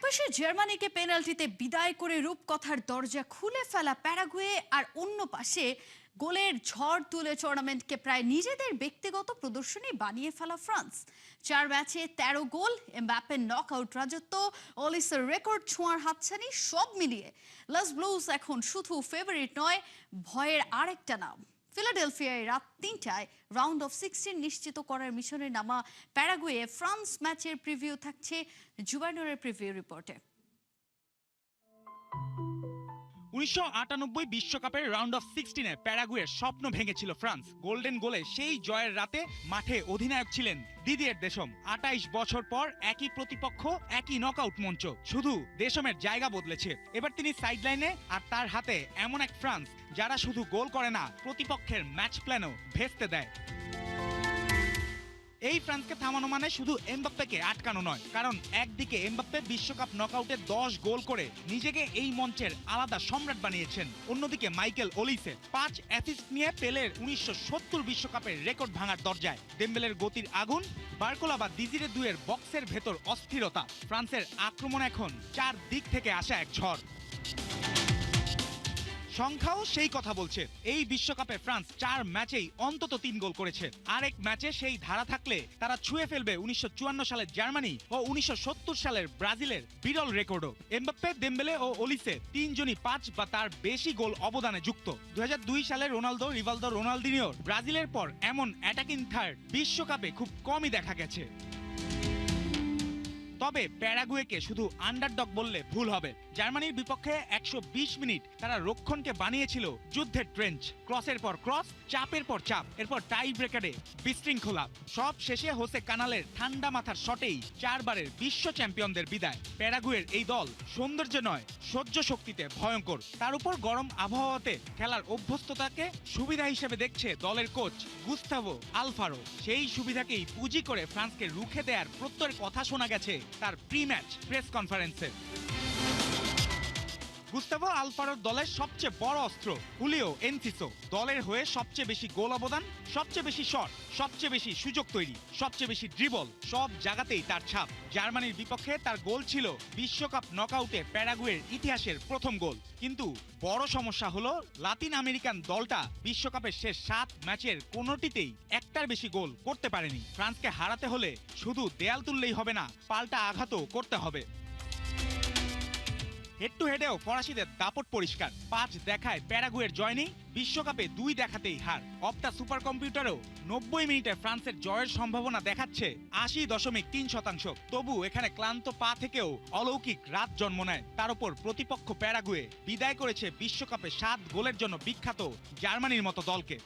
পাশে জার্মানিকে পেনাল্টিতে বিদায় করে রূপকথার দরজা খুলে ফেলা প্যারাগুয়ে, আর অন্য পাশে গোলের ঝড় তুলে টুর্নামেন্টকে প্রায় নিজেদের ব্যক্তিগত প্রদর্শনী বানিয়ে ফেলা ফ্রান্স। 4 ম্যাচে 13 গোল, এমবাপ্পের নকআউট রাজত্ব, অলিসের রেকর্ড ছোঁয়ার হাতছানি, সব মিলিয়ে লাস ব্লুজ এখন শুধু ফেভারিট নয়, ভয়ের আরেকটা নাম। ফিলাডেলফিয়ায় রাত 3টায় রাউন্ড অফ 16 নিশ্চিত করার মিশনে নামা প্যারাগুয়ে ফ্রান্স ম্যাচের প্রিভিউ থাকছে জুবানুরের প্রিভিউ রিপোর্টে। 1998 বিশ্বকাপের রাউন্ড অফ 16-এ প্যারাগুয়ের স্বপ্ন ভেঙেছিল ফ্রান্স। গোল্ডেন গোলে সেই জয়ের রাতে মাঠে অধিনায়ক ছিলেন দিদিয়ের দেশম। 28 বছর পর একই প্রতিপক্ষ, একই নকআউট মঞ্চ, শুধু দেশমের জায়গা বদলেছে। এবার তিনি সাইডলাইনে, আর তার হাতে এমন এক ফ্রান্স যারা শুধু গোল করে না, প্রতিপক্ষের ম্যাচ প্ল্যানও ভেস্তে দেয়। এই ফ্রান্সকে থামানো মানে শুধু এমবাপ্পেকে আটকানো নয়, কারণ একদিকে এমবাপ্পে বিশ্বকাপ নকআউটে 10 গোল করে নিজেকে এই মঞ্চের আলাদা সম্রাট বানিয়েছেন, অন্যদিকে মাইকেল ওলিসে 5 অ্যাসিস্ট নিয়ে পেলের 1970 বিশ্বকাপের রেকর্ড ভাঙার দরজায়। দেম্বেলের গতির আগুন, বার্কোলা বা দিজিরে দুয়ের বক্সের ভেতর অস্থিরতা। ফ্রান্সের আক্রমণ এখন 4 দিক থেকে আসা এক ঝড়। সংখ্যাও সেই কথা বলছে। এই বিশ্বকাপে ফ্রান্স 4 ম্যাচেই অন্তত 3 গোল করেছে। আরেক ম্যাচে সেই ধারা থাকলে তারা ছুঁয়ে ফেলবে 1954 সালের জার্মানি ও 1970 সালের ব্রাজিলের বিরল রেকর্ডও। এমবাপ্পে, দেম্বেলে ও ওলিসে তিনজনই 5 বা তার বেশি গোল অবদানে যুক্ত। 2002 সালে রোনালদো, রিভালদো, রোনালদিনিওর ব্রাজিলের পর এমন অ্যাটাকিং থার্ড বিশ্বকাপে খুব কমই দেখা গেছে। তবে প্যারাগুয়েকে শুধু আন্ডারডগ বললে ভুল হবে। জার্মানির বিপক্ষে 120 মিনিট তারা রক্ষণকে বানিয়েছিল যুদ্ধের ট্রেঞ্চ। ক্রসের পর ক্রস, চাপের পর চাপ, এরপর টাই ব্রেকারে বিশৃঙ্খলা। সব শেষে হোসে কানালের ঠান্ডা মাথার শটেই 4 বারের বিশ্ব চ্যাম্পিয়নদের বিদায়। প্যারাগুয়ের এই দল সৌন্দর্য নয়, সহ্য শক্তিতে ভয়ঙ্কর। তার উপর গরম আবহাওয়াতে খেলার অভ্যস্ততাকে সুবিধা হিসেবে দেখছে দলের কোচ গুস্তাভো আলফারো। সেই সুবিধাকেই পুঁজি করে ফ্রান্সকে রুখে দেওয়ার প্রত্যয়ের কথা শোনা গেছে তার প্রি ম্যাচ প্রেস কনফারেন্সে। গুস্তাভো আলফারোর দলের সবচেয়ে বড় অস্ত্র হুলিও এনসিসো। দলের হয়ে সবচেয়ে বেশি গোল অবদান, সবচেয়ে বেশি শট, সবচেয়ে বেশি সুযোগ তৈরি, সবচেয়ে বেশি ড্রিবল, সব জায়গাতেই তার ছাপ। জার্মানির বিপক্ষে তার গোল ছিল বিশ্বকাপ নকআউটে প্যারাগুয়ের ইতিহাসের প্রথম গোল। কিন্তু বড় সমস্যা হলো লাতিন আমেরিকান দলটা বিশ্বকাপের শেষ 7 ম্যাচের কোনোটিতেই একটার বেশি গোল করতে পারেনি। ফ্রান্সকে হারাতে হলে শুধু দেয়াল তুললেই হবে না, পাল্টা আঘাতও করতে হবে। হেড টু হেডেও ফরাসিদের দাপট পরিষ্কার। 5 দেখায় প্যারাগুয়ের জয় নেই, বিশ্বকাপে 2 দেখাতেই হার। অপটা সুপার কম্পিউটারও 90 মিনিটে ফ্রান্সের জয়ের সম্ভাবনা দেখাচ্ছে 80.3%। তবু এখানে ক্লান্ত পা থেকেও অলৌকিক রাত জন্ম নেয়। তার উপর প্রতিপক্ষ প্যারাগুয়ে বিদায় করেছে বিশ্বকাপে 7 গোলের জন্য বিখ্যাত জার্মানির মতো দলকে।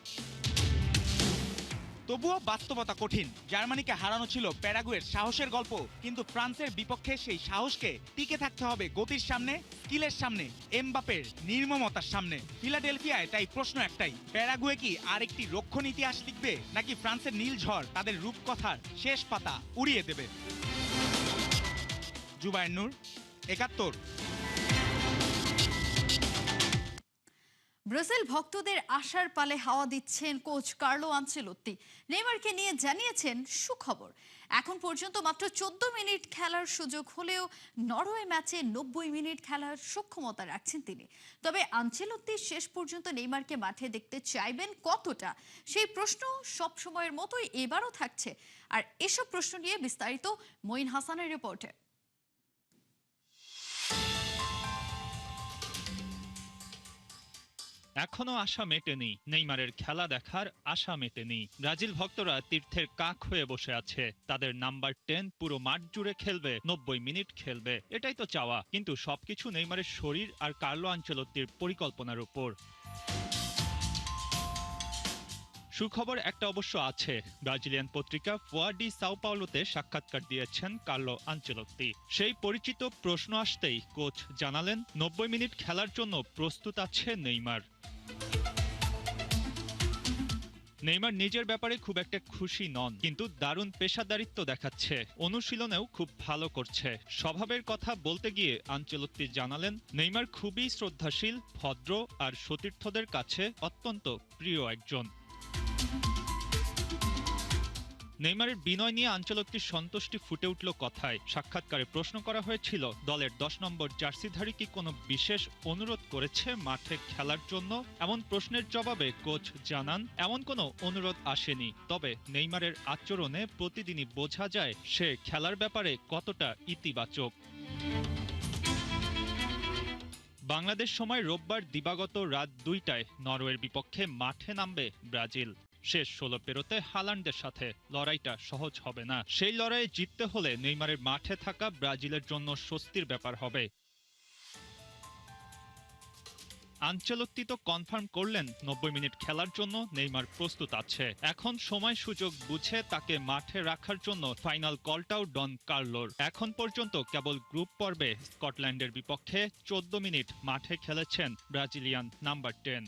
তবুও বাস্তবতা কঠিন। জার্মানিকে হারানো ছিল প্যারাগুয়ের সাহসের গল্প, কিন্তু ফ্রান্সের বিপক্ষে সেই সাহসকে টিকে থাকতে হবে গতির সামনে, স্কিলের সামনে, এমবাপ্পের নির্মমতার সামনে। ফিলাডেলফিয়ায় তাই প্রশ্ন একটাই, প্যারাগুয়ে কি আরেকটি রক্ষণ ইতিহাস লিখবে, নাকি ফ্রান্সের নীল ঝড় তাদের রূপকথার শেষ পাতা উড়িয়ে দেবে? জুবায়ের, 71। ব্রাজিল ভক্তদের আশার পালে হাওয়া দিচ্ছেন কোচ কার্লো আনচেলোত্তি। নেইমারকে নিয়ে জানিয়েছেন সুখবর। এখন পর্যন্ত মাত্র 14 মিনিট খেলার সুযোগ হলেও নরওয়ে ম্যাচে 90 মিনিট খেলার সক্ষমতা রাখছেন তিনি। তবে আনচেলোত্তি শেষ পর্যন্ত নেইমারকে মাঠে দেখতে চাইবেন কতটা, সেই প্রশ্ন সব সময়ের মতোই এবারও থাকছে। আর এসব প্রশ্ন নিয়ে বিস্তারিত মঈন হাসানের রিপোর্টে। এখনো আশা মেটেনি, নেইমারের খেলা দেখার আশা মেটেনি। ব্রাজিল ভক্তরা তীর্থের কাক হয়ে বসে আছে। তাদের নাম্বার 10 পুরো মাঠ জুড়ে খেলবে, 90 মিনিট খেলবে, এটাই তো চাওয়া। কিন্তু সবকিছু নেইমারের শরীর আর কার্লো আনচেলোত্তির পরিকল্পনার উপর। সুখবর একটা অবশ্য আছে। ব্রাজিলিয়ান পত্রিকা ফোয়া ডি সাও পাওলোতে সাক্ষাৎকার দিয়েছেন কার্লো আনচেলোত্তি। সেই পরিচিত প্রশ্ন আসতেই কোচ জানালেন 90 মিনিট খেলার জন্য প্রস্তুত আছে নেইমার। নেইমার নিজের ব্যাপারে খুব একটা খুশি নন, কিন্তু দারুণ পেশাদারিত্ব দেখাচ্ছে। অনুশীলনেও খুব ভালো করছে। স্বভাবের কথা বলতে গিয়ে আনচেলোত্তি জানালেন, নেইমার খুবই শ্রদ্ধাশীল, ভদ্র আর সতীর্থদের কাছে অত্যন্ত প্রিয় একজন। নেইমারের বিনয় নিয়ে আঞ্চলকটির সন্তুষ্টি ফুটে উঠল কথায়। সাক্ষাৎকারে প্রশ্ন করা হয়েছিল, দলের 10 নম্বর জার্সিধারী কি কোনো বিশেষ অনুরোধ করেছে মাঠে খেলার জন্য? এমন প্রশ্নের জবাবে কোচ জানান, এমন কোনো অনুরোধ আসেনি, তবে নেইমারের আচরণে প্রতিদিনই বোঝা যায় সে খেলার ব্যাপারে কতটা ইতিবাচক। বাংলাদেশ সময় রোববার দিবাগত রাত 2টায় নরওয়ের বিপক্ষে মাঠে নামবে ব্রাজিল। শেষ 16 পেরোতে হালান্ডের সাথে লড়াইটা সহজ হবে না। সেই লড়াইয়ে জিততে হলে নেইমারের মাঠে থাকা ব্রাজিলের জন্য স্বস্তির ব্যাপার হবে। আঞ্চলকটি তো কনফার্ম করলেন 90 মিনিট খেলার জন্য নেইমার প্রস্তুত আছে। এখন সময় সুযোগ বুঝে তাকে মাঠে রাখার জন্য ফাইনাল কলটাও ডন কার্লোর। এখন পর্যন্ত কেবল গ্রুপ পর্বে স্কটল্যান্ডের বিপক্ষে 14 মিনিট মাঠে খেলেছেন ব্রাজিলিয়ান নাম্বার 10।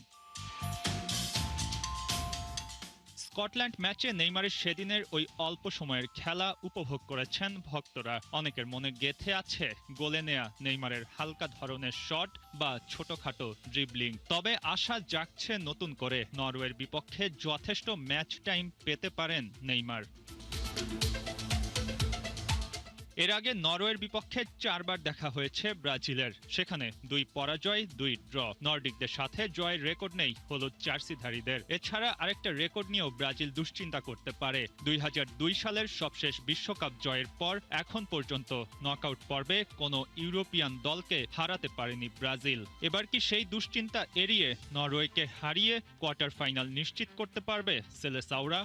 স্কটল্যান্ড ম্যাচে নেইমারের সেদিনের ওই অল্প সময়ের খেলা উপভোগ করেছেন ভক্তরা। অনেকের মনে গেঁথে আছে গোলে নেয়া নেইমারের হালকা ধরনের শট বা ছোটখাটো ড্রিবলিং। তবে আশা জাগছে নতুন করে, নরওয়ের বিপক্ষে যথেষ্ট ম্যাচ টাইম পেতে পারেন নেইমার। এর আগে নরওয়ের বিপক্ষে 4 বার দেখা হয়েছে ব্রাজিলের, সেখানে 2 পরাজয় 2 ড্র। নর্ডিকদের সাথে জয়ের রেকর্ড নেই হলুদ জার্সিধারীদের। এছাড়া আরেকটা রেকর্ড নিয়েও ব্রাজিল দুশ্চিন্তা করতে পারে। 2002 সালের সবশেষ বিশ্বকাপ জয়ের পর এখন পর্যন্ত নকআউট পর্বে কোনো ইউরোপিয়ান দলকে হারাতে পারেনি ব্রাজিল। এবার কি সেই দুশ্চিন্তা এড়িয়ে নরওয়েকে হারিয়ে কোয়ার্টার ফাইনাল নিশ্চিত করতে পারবে সেলেসাওরা?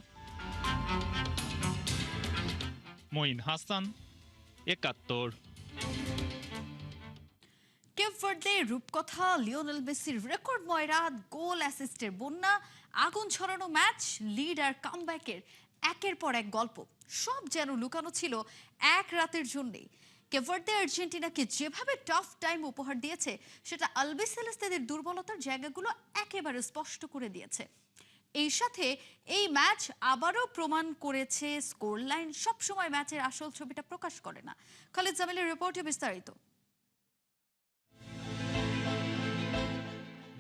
মঈন হাসান, 71। কেপ ভার্দে রূপকথা, লিওনেল মেসির রেকর্ডময় রাত, গোল অ্যাসিস্টের বন্যা, আগুন ছড়ানো ম্যাচ, লিড আর কামব্যাকের একের পর এক গল্প, সব যেন লুকানো ছিল এক রাতের জন্যই। কেপ ভার্দে আর্জেন্টিনাকে যেভাবে টাফ টাইম উপহার দিয়েছে সেটা আলবিসেলেস্তেদের দুর্বলতার জায়গাগুলো একেবারে স্পষ্ট করে দিয়েছে। এই সাথে এই ম্যাচ আবারও প্রমাণ করেছে স্কোর লাইন সবসময় ম্যাচের আসল ছবিটা প্রকাশ করে না। খালিদ জামিলের রিপোর্টে বিস্তারিত।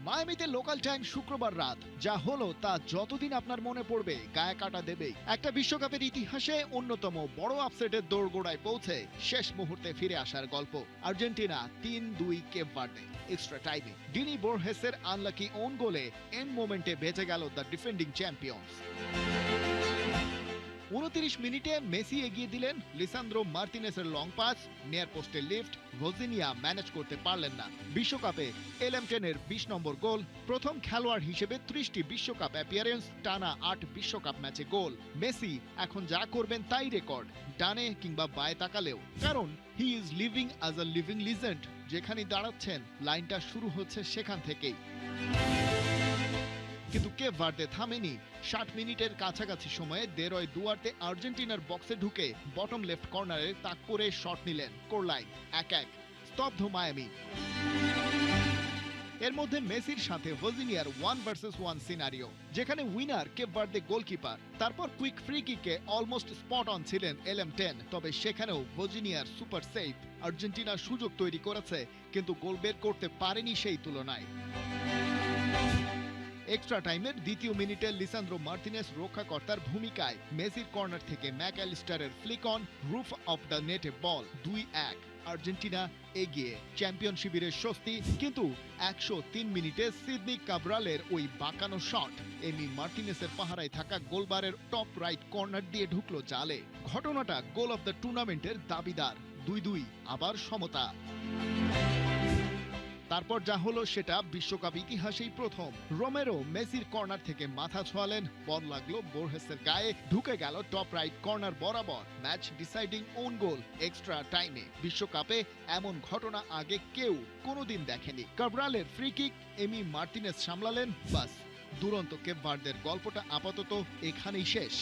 মায়ামিতে লোকাল টাইম শুক্রবার রাত, যা হলো তা যতদিন আপনার মনে পড়বে গায়ে কাটা দেবেই। একটা বিশ্বকাপের ইতিহাসে অন্যতম বড় আপসেটের দোরগোড়ায় পৌঁছে শেষ মুহূর্তে ফিরে আসার গল্প। আর্জেন্টিনা 3-2 কেপ ভার্দে এক্সট্রা টাইমে। ডিনি বোরহেসের আনলাকি ওন গোলে এন্ড মোমেন্টে বেঁচে গেল দ্য ডিফেন্ডিং চ্যাম্পিয়ন্স। 29 মিনিটে মেসি এগিয়ে দিলেন, লিসান্দ্রো মার্তিনেসের লং পাস, নিয়ার পোস্টে লিফট, ভোজিনিয়া ম্যানেজ করতে পারলেন না। বিশ্বকাপে এলএম10-এর 20 নম্বর গোল, প্রথম খেলোয়াড় হিসেবে 30টি বিশ্বকাপ অ্যাপিয়ারেন্স, টানা 8 বিশ্বকাপ ম্যাচে গোল। মেসি এখন যা করবেন তাই রেকর্ড, ডানে কিংবা বায়ে তাকালেও, কারণ he is living as a living legend. যেখানে দাঁড়াচ্ছেন লাইনটা শুরু হচ্ছে সেখান থেকেই। কিন্তু কেপ ভার্দে থামেনি। 60 মিনিটের কাছাকাছি সময়ে দেরয় দুয়ার্তে আর্জেন্টিনার বক্সে ঢুকে বটম লেফট কর্নারে তাক করে শট নিলেন। কোরলাইন 1-1। স্তব্ধ মায়ামি। এর মধ্যে মেসির সাথে ভোজিনিয়ার 1 ভার্সেস 1 সিনারিও, যেখানে উইনার কেপ ভার্দে গোলকিপার। তারপর কুইক ফ্রি কিকে অলমোস্ট স্পট অন ছিলেন এলএম10, তবে সেখানেও ভোজিনিয়ার সুপার সেভ। আর্জেন্টিনা সুযোগ তৈরি করেছে, কিন্তু গোল বের করতে পারেনি সেই তুলনায়। এক্সট্রা টাইমের দ্বিতীয় মিনিটে লিসান্দ্রো মার্তিনেস রক্ষাকর্তার ভূমিকায় মেসির কর্নার থেকে ম্যাকঅ্যালিস্টারের flick on, roof of the নেটে বল। 2-1। আর্জেন্টিনা এগিয়ে, চ্যাম্পিয়ন শিবিরের স্বস্তি। কিন্তু 103 মিনিটে সিডনি কাব্রালের ওই বাঁকানো শট এমি মার্তিনেসের পাহারায় থাকা গোলবারের টপ রাইট কর্নার দিয়ে ঢুকলো জালে। ঘটনাটা গোল অফ দ্য টুর্নামেন্টের দাবিদার। 2-2 আবার সমতা। তারপর যা হলো সেটা বিশ্বকাপ ইতিহাসেই প্রথম। রোমেরো মেসির কর্নার থেকে মাথা ছোঁয়ালেন, বল লাগলো বোরহেসের গায়ে, ঢুকে গেল টপ রাইট কর্নার বরাবর। Match deciding own goal extra টাইমে। বিশ্বকাপে এমন ঘটনা আগে কেউ কোনোদিন দেখেনি। কাব্রালের ফ্রি কিক এমি মার্তিনেস সামলালেন, বাস। দুরন্ত কেপ ভার্দের গল্পটা আপাতত এখানেই শেষ।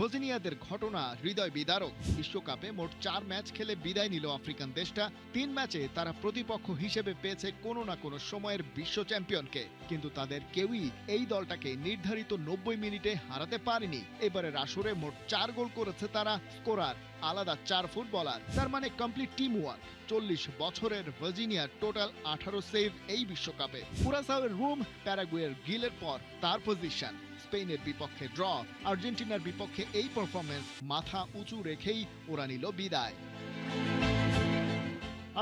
ভোজিনিয়াদের ঘটনা হৃদয় বিদারক। বিশ্বকাপে মোট 4 ম্যাচ খেলে বিদায় নিল আফ্রিকান দেশটা। 3 ম্যাচে তারা প্রতিপক্ষ হিসেবে পেয়েছে কোনো না কোনো সময়ের বিশ্ব চ্যাম্পিয়নকে, কিন্তু তাদের কেউই এই দলটাকে নির্ধারিত 90 মিনিটে হারাতে পারেনি। এবারের আসরে মোট 4 গোল করেছে তারা, স্কোরার আলাদা 4 ফুটবলার। তার মানে কমপ্লিট টিম ওয়ার্ক। 40 বছরের ভার্জিনিয়ার টোটাল 18 সেভ এই বিশ্বকাপে। কুরাসাওয়ের রুম, প্যারাগুয়ের গিলের পর তার পজিশন। স্পেনের বিপক্ষে ড্র। আর্জেন্টিনার বিপক্ষে এই পারফরমেন্স মাথা উঁচু রেখেই ওরা নিল বিদায়।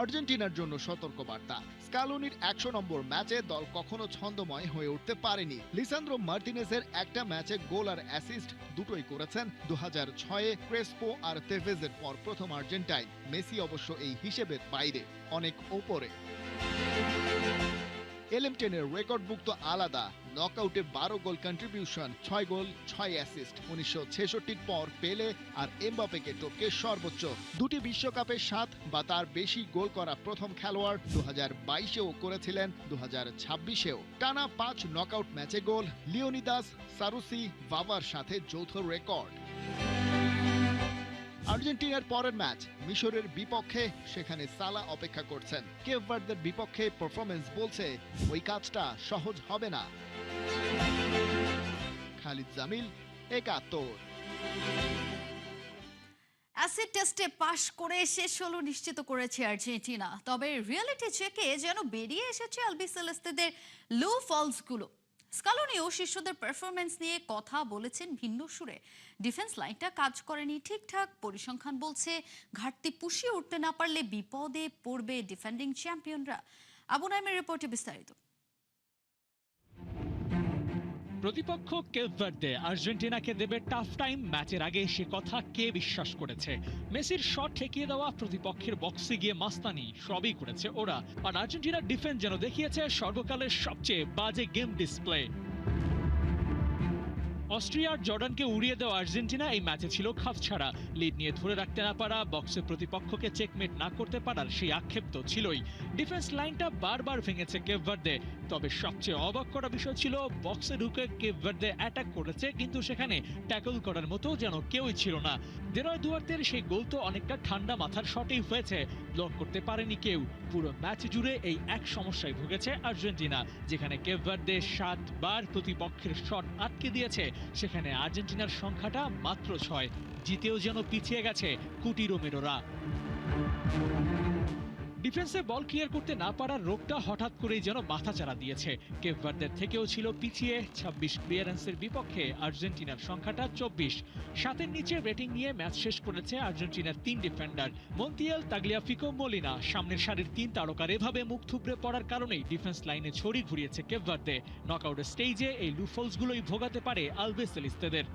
আর্জেন্টিনার জন্য সতর্কবার্তা, স্কালোনির 100 নম্বর ম্যাচে দল কখনো ছন্দময় হয়ে উঠতে পারেনি। লিসান্দ্রো মার্টিনেজের একটা ম্যাচে গোল আর অ্যাসিস্ট দুটোই করেছেন 2006-এ ক্রেসপো আর তেভেজের পর প্রথম আর্জেন্টাইন। মেসি অবশ্য এই হিসেবের বাইরে, অনেক ওপরে। এলএম10-এর রেকর্ডভুক্ত আলাদা, নকআউটে 12 গোল কন্ট্রিবিউশন, 6 গোল 6 অ্যাসিস্ট। 1966-র পর পেলে আর এমবাপেকে টপকে সর্বোচ্চ। দুটি বিশ্বকাপে 7 বা তার বেশি গোল করা প্রথম খেলোয়াড়। 2022-এও করেছিলেন, 2026-এও। টানা 5 নকআউট ম্যাচে গোল, লিওনিদাস, সারুসি, ভাভার সাথে যৌথ রেকর্ড। আর্জেন্টিনার পরের ম্যাচ মিশরের বিপক্ষে, সেখানে সালা অপেক্ষা করছেন। কেপ ভার্দের বিপক্ষে পারফরমেন্স বলছে ওই কাজটা সহজ হবে না। খালিদ জামিল, 71। অ্যাসিড টেস্টে পাশ করে শেষ 16 নিশ্চিত করেছে আর্জেন্টিনা। তবে রিয়েলিটি চেকে যেন বেরিয়ে এসেছে আলবিসেলেস্তেদের লো ফলসগুলো। স্কালোনিও শিষ্যদের পারফরমেন্স নিয়ে কথা বলেছেন ভিন্ন সুরে। ডিফেন্স লাইনটা কাজ করেনি ঠিকঠাক, পরিসংখ্যান বলছে ঘাটতি পুষিয়ে উঠতে না পারলে বিপদে পড়বে ডিফেন্ডিং চ্যাম্পিয়নরা। আবু নাইমের রিপোর্টে বিস্তারিত। প্রতিপক্ষ কেপ ভার্দে আর্জেন্টিনাকে দেবে টাফ টাইম। ম্যাচের আগে সে কথা কে বিশ্বাস করেছে? মেসির শট ঠেকিয়ে দেওয়া, প্রতিপক্ষের বক্সে গিয়ে মাস্তানি, সবই করেছে ওরা। আর আর্জেন্টিনার ডিফেন্স যেন দেখিয়েছে সর্বকালের সবচেয়ে বাজে গেম ডিসপ্লে। অস্ট্রিয়ার জর্ডানকে উড়িয়ে দেওয়া আর্জেন্টিনা এই ম্যাচে ছিল খাপছাড়া। লিড নিয়ে ধরে রাখতে না পারা, বক্সে প্রতিপক্ষকে চেকমেট না করতে পারার সেই আক্ষেপ তো ছিলই। ডিফেন্স লাইনটা বারবার ভেঙেছে কেপ ভার্দে। তবে সবচেয়ে অবাক করা বিষয় ছিল বক্সে ঢুকে কেপ ভার্দে অ্যাটাক করেছে, কিন্তু সেখানে ট্যাকল করার মতো যেন কেউই ছিল না। দেরয় দুয়ার্তের সেই গোল তো অনেকটা ঠান্ডা মাথার শটেই হয়েছে, ব্লক করতে পারেনি কেউ। পুরো ম্যাচ জুড়ে এই এক সমস্যায় ভুগেছে আর্জেন্টিনা। যেখানে কেপ ভার্দে 7 বার প্রতিপক্ষের শট আটকে দিয়েছে, সেখানে আর্জেন্টিনার সংখ্যাটা মাত্র 6। জিতেও যেন পিছিয়ে গেছে কুটি রোমেরোরা। ডিফেন্সে বল ক্লিয়ার করতে না পারার রোগটা হঠাৎ করেই যেন মাথাচাড়া দিয়েছে। কেপ ভার্দের থেকেও ছিল পিছিয়ে। 26 ক্লিয়ারেন্সের বিপক্ষে আর্জেন্টিনার সংখ্যাটা 24। 7-এর নিচে রেটিং নিয়ে ম্যাচ শেষ করেছে আর্জেন্টিনার 3 ডিফেন্ডার, মন্তিয়াল, তাগলিয়াফিকো, মলিনা। সামনের সারির 3 তারকার এভাবে মুখ থুবড়ে পড়ার কারণেই ডিফেন্স লাইনে ছড়ি ঘুরিয়েছে কেপ ভার্দে। নকআউটের স্টেজে এই লুফলসগুলোই ভোগাতে পারে আলবিসেলেস্তেদের।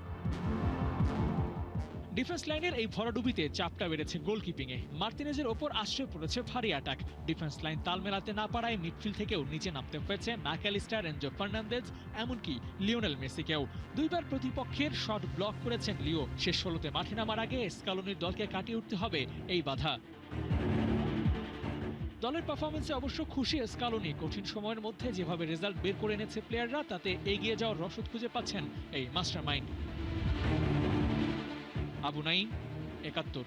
ডিফেন্স লাইনের এই ভরাডুবিতে চাপটা বেড়েছে গোলকিপিংয়ে। মার্তিনেজের ওপর আশ্রয় পড়েছে ভারী অ্যাটাক। ডিফেন্স লাইন তাল মেলাতে না পারায় মিডফিল্ড থেকেও নিচে নামতে হয়েছে ম্যাকঅ্যালিস্টার, এনজো ফার্নান্দেজ, এমনকি লিওনেল মেসিকেও। 2 বার প্রতিপক্ষের শট ব্লক করেছেন লিও। শেষ 16তে মাঠে নামার আগে স্কালোনির দলকে কাটিয়ে উঠতে হবে এই বাধা। দলের পারফরমেন্সে অবশ্য খুশি স্কালোনি। কঠিন সময়ের মধ্যে যেভাবে রেজাল্ট বের করে এনেছে প্লেয়াররা, তাতে এগিয়ে যাওয়ার রসদ খুঁজে পাচ্ছেন এই মাস্টারমাইন্ড। আবু নাইম, 71।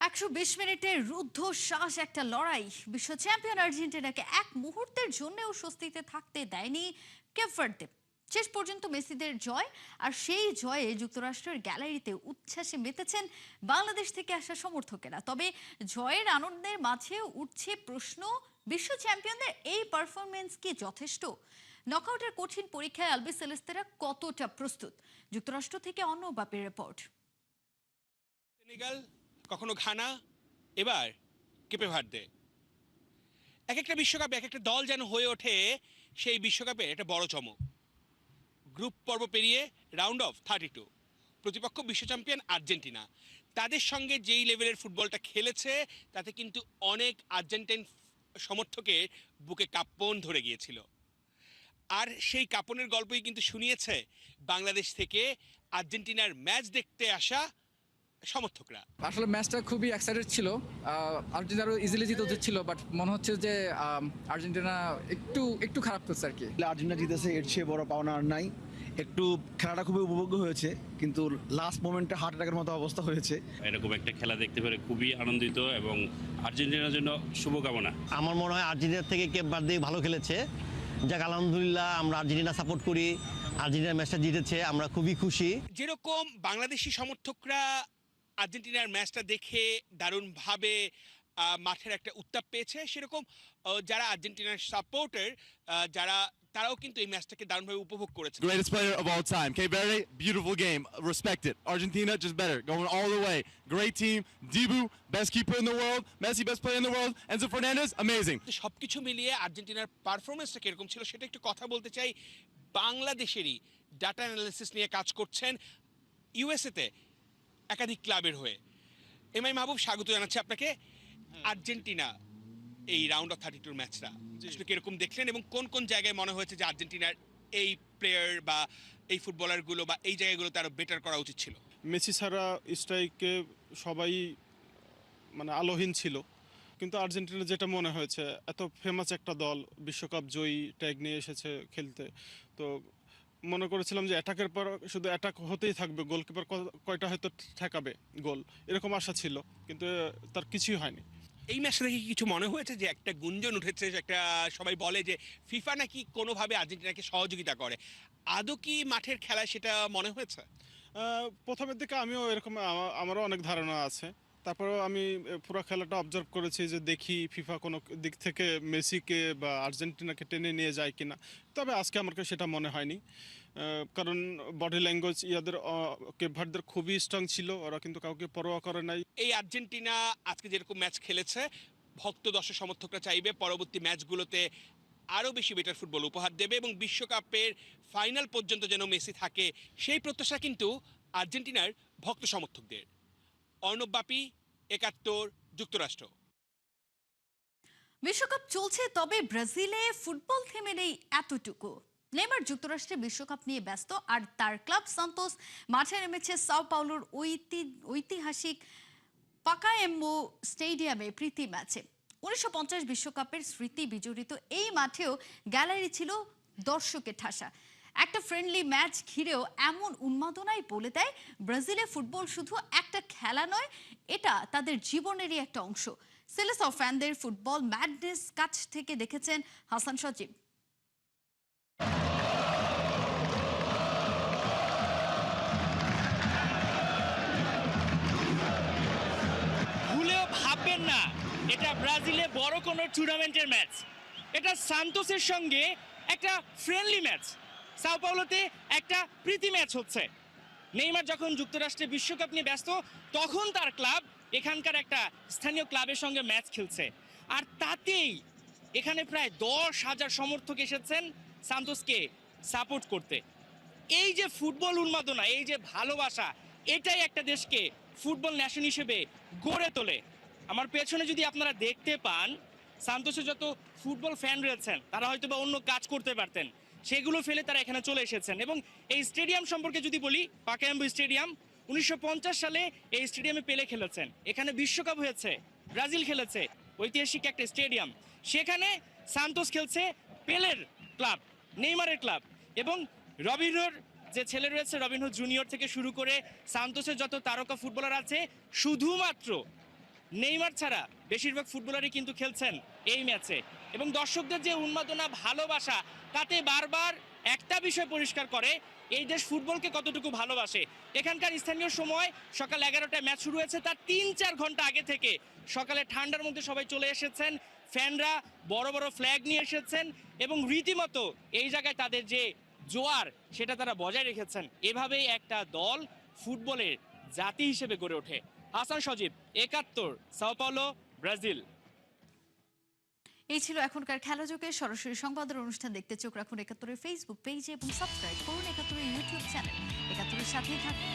120 মিনিটের রুদ্ধশ্বাস একটা লড়াই। বিশ্ব চ্যাম্পিয়ন আর্জেন্টিনাকে এক মুহূর্তের জন্যও স্বস্তিতে থাকতে দেয়নি কেপ ভার্দে। শেষ পর্যন্ত মেসিদের জয়, আর সেই জয়ে যুক্তরাষ্ট্রের গ্যালারিতে উচ্ছ্বাসে মেতেছেন বাংলাদেশ থেকে আসা সমর্থকেরা। তবে জয়ের আনন্দের মাঝেও উঠছে প্রশ্ন, বিশ্ব চ্যাম্পিয়নদের এই পারফরমেন্স কি যথেষ্ট? নকআউটের কঠিন পরীক্ষায় আলবিসেলেস্তেরা কতটা প্রস্তুত? যুক্তরাষ্ট্র থেকে অন্য বাপের রিপোর্ট। সেনেগাল, কখনো ঘানা, এবার কেপে ভার্দে। এক একটা বিশ্বকাপে এক একটা দল যেন হয়ে ওঠে সেই বিশ্বকাপে একটা বড় চমক। গ্রুপ পর্ব পেরিয়ে রাউন্ড অফ 32, প্রতিপক্ষ বিশ্ব চ্যাম্পিয়ন আর্জেন্টিনা। তাদের সঙ্গে যেই লেভেলের ফুটবলটা খেলেছে, তাতে কিন্তু অনেক আর্জেন্টাইন সমর্থকের বুকে কাঁপন ধরে গিয়েছিল। আর সেই কাঁপনের গল্পই কিন্তু শুনিয়েছে বাংলাদেশ থেকে আর্জেন্টিনার ম্যাচ দেখতে আসা সমর্থকরা। আসলে ম্যাচটা খুবই এক্সাইটেড ছিল। আর্জেন্টিনারও ইজিলি জিতে উচিত ছিল, বাট মনে হচ্ছে যে আর্জেন্টিনা একটু খারাপ করছে আর কি। আর্জেন্টিনা জিতেছে, এর চেয়ে বড় পাওনা আর নাই। একটু খেলাটা খুবই উপভোগ্য হয়েছে, কিন্তু লাস্ট মোমেন্টে হার্ট অ্যাটাকের মতো অবস্থা হয়েছে। এরকম একটা খেলা দেখতে পেরে খুবই আনন্দিত এবং আর্জেন্টিনার জন্য শুভকামনা। আমার মনে হয় আর্জেন্টিনার থেকে কেপ ভার্দে ভালো খেলেছে। যাক, আলহামদুলিল্লাহ, আমরা আর্জেন্টিনা সাপোর্ট করি। আর্জেন্টিনার ম্যাচটা জিতেছে, আমরা খুবই খুশি। যেরকম বাংলাদেশি সমর্থকরা আর্জেন্টিনার ম্যাচটা দেখে দারুণভাবে মাঠের একটা উত্তাপ পেয়েছে, সেরকম যারা আর্জেন্টিনার সাপোর্টার তারাও কিন্তু এই ম্যাচটাকে দারুণভাবে উপভোগ করেছে। Greatest player of all time. Cape Verde, beautiful game. Respect it. Argentina, just better. Going all the way. Great team. Dibu, best keeper in the world. Messi, best player in the world. Enzo Fernandez, amazing. সবকিছু মিলিয়ে আর্জেন্টিনার পারফরমেন্সটা কিরকম ছিল সেটা একটু কথা বলতে চাই। বাংলাদেশেরই ডাটা অ্যানালিসিস নিয়ে কাজ করছেন ইউএসএতে একাধিক ক্লাবের হয়ে এমআই মাহবুব, স্বাগত জানাচ্ছি আপনাকে। আর্জেন্টিনা এই রাউন্ড অফ 32 ম্যাচটা আসলে কিরকম দেখলেন এবং কোন কোন জায়গায় মনে হয়েছে যে আর্জেন্টিনার এই প্লেয়ার বা এই ফুটবলারগুলো বা এই জায়গাগুলোতে আরো বেটার করা উচিত ছিল? মেসি ছাড়া স্ট্রাইকে সবাই মানে আলোহীন ছিল, কিন্তু আর্জেন্টিনা যেটা মনে হয়েছে এত ফেমাস একটা দল, বিশ্বকাপ জয়ী ট্যাগ নিয়ে এসেছে খেলতে, তো মনে করেছিলাম যে অ্যাটাকের পর শুধু অ্যাটাক হতেই থাকবে, গোলকিপার কয়টা হয়তো ঠেকাবে গোল, এরকম আশা ছিল, কিন্তু তার কিছুই হয়নি। এই ম্যাচটা দেখে কিছু মনে হয়েছে যে একটা গুঞ্জন উঠেছে, একটা সবাই বলে যে ফিফা নাকি কোনোভাবে আর্জেন্টিনাকে সহযোগিতা করে, আদৌ কি মাঠের খেলায় সেটা মনে হয়েছে? প্রথমের দিকে আমিও এরকম আমারও অনেক ধারণা আছে, তারপরেও আমি পুরো খেলাটা অবজার্ভ করেছি যে দেখি ফিফা কোনো দিক থেকে মেসিকে বা আর্জেন্টিনাকে টেনে নিয়ে যায় কিনা, তবে আজকে আমার সেটা মনে হয়নি, কারণ বডি ল্যাঙ্গুয়েজ ইয়াদের কেপ ভার্দের খুবই স্ট্রং ছিল, ওরা কিন্তু কাউকে পরোয়া করে নাই। এই আর্জেন্টিনা আজকে যেরকম ম্যাচ খেলেছে, ভক্ত দর্শক সমর্থকরা চাইবে পরবর্তী ম্যাচগুলোতে আরও বেশি বেটার ফুটবল উপহার দেবে এবং বিশ্বকাপের ফাইনাল পর্যন্ত যেন মেসি থাকে, সেই প্রত্যাশা কিন্তু আর্জেন্টিনার ভক্ত সমর্থকদের। অর্ণব বাপি, ৭১, যুক্তরাষ্ট্র। বিশ্বকাপ চলছে, তবে ব্রাজিলে ফুটবল থেমে নেই এতটুকু। নেইমার যুক্তরাষ্ট্রে বিশ্বকাপ নিয়ে ব্যস্ত, আর তার ক্লাব সান্তোস মাঠে নেমেছে সাও পাউলোর ঐতিহাসিক পাকায়েম্বু স্টেডিয়ামে প্রীতি ম্যাচে। 1950 বিশ্বকাপের স্মৃতি বিজড়িত এই মাঠেও গ্যালারি ছিল দর্শকের ঠাসা। একটা ফ্রেন্ডলি ম্যাচ ঘিরেও এমন উন্মাদনাই বলে দেয় ব্রাজিলে ফুটবল শুধু একটা খেলা নয়, এটা তাদের জীবনেরই একটা অংশ। সেলেসাও ফ্যানদের ফুটবল ম্যাডনেস কাছ থেকে দেখেছেন হাসান সজীব। ভুলেও ভাববেন না এটা ব্রাজিলে বড় কোনো টুর্নামেন্টের ম্যাচ, এটা সান্তোসের সঙ্গে একটা ফ্রেন্ডলি ম্যাচ। সাও পাউলোতে একটা প্রীতি ম্যাচ হচ্ছে। নেইমার যখন যুক্তরাষ্ট্রে বিশ্বকাপ নিয়ে ব্যস্ত, তখন তার ক্লাব এখানকার একটা স্থানীয় ক্লাবের সঙ্গে ম্যাচ খেলছে, আর তাতেই এখানে প্রায় 10,000 সমর্থক এসেছেন সান্তোসকে সাপোর্ট করতে। এই যে ফুটবল উন্মাদনা, এই যে ভালোবাসা, এটাই একটা দেশকে ফুটবল ন্যাশন হিসেবে গড়ে তোলে। আমার পেছনে যদি আপনারা দেখতে পান, সান্তোসে যত ফুটবল ফ্যান রয়েছেন তারা হয়তো বা অন্য কাজ করতে পারতেন, সেগুলো ফেলে তারা এখানে চলে এসেছেন। এবং এই স্টেডিয়াম সম্পর্কে যদি বলি, পাকায়েম্বু স্টেডিয়াম, 1950 সালে এই স্টেডিয়ামে পেলে খেলেছেন, এখানে বিশ্বকাপ হয়েছে, ব্রাজিল খেলেছে, ঐতিহাসিক একটা স্টেডিয়াম। সেখানে সান্তোস খেলছে পেলের ক্লাব, নেইমারের ক্লাব, এবং রবিনহোর যে ছেলে রয়েছে, রবিনহো জুনিয়র থেকে শুরু করে সান্তোসের যত তারকা ফুটবলার আছে, শুধুমাত্র নেইমার ছাড়া বেশিরভাগ ফুটবলারই কিন্তু খেলছেন এই ম্যাচে। এবং দর্শকদের যে উন্মাদনা, ভালোবাসা, তাতে বারবার একটা বিষয় পরিষ্কার করে এই দেশ ফুটবলকে কতটুকু ভালোবাসে। এখানকার স্থানীয় সময় সকাল 11টায় ম্যাচ শুরু হয়েছে, তার 3-4 ঘন্টা আগে থেকে সকালে ঠান্ডার মধ্যে সবাই চলে এসেছেন, ফ্যানরা বড় বড় ফ্ল্যাগ নিয়ে এসেছেন এবং রীতিমতো এই জায়গায় তাদের যে জোয়ার সেটা তারা বজায় রেখেছেন। এভাবেই একটা দল ফুটবলের জাতি হিসেবে গড়ে ওঠে। হাসান সজীব, ৭১, সাও পাউলো, ব্রাজিল। এই ছিল এখনকার খেলাযোগে। সরাসরি সংবাদের অনুষ্ঠান দেখতে চোখ রাখুন ৭১-এর ফেসবুক পেজে এবং সাবস্ক্রাইব করুন ৭১-এর ইউটিউব চ্যানেল। ৭১-এর সাথেই থাকুন।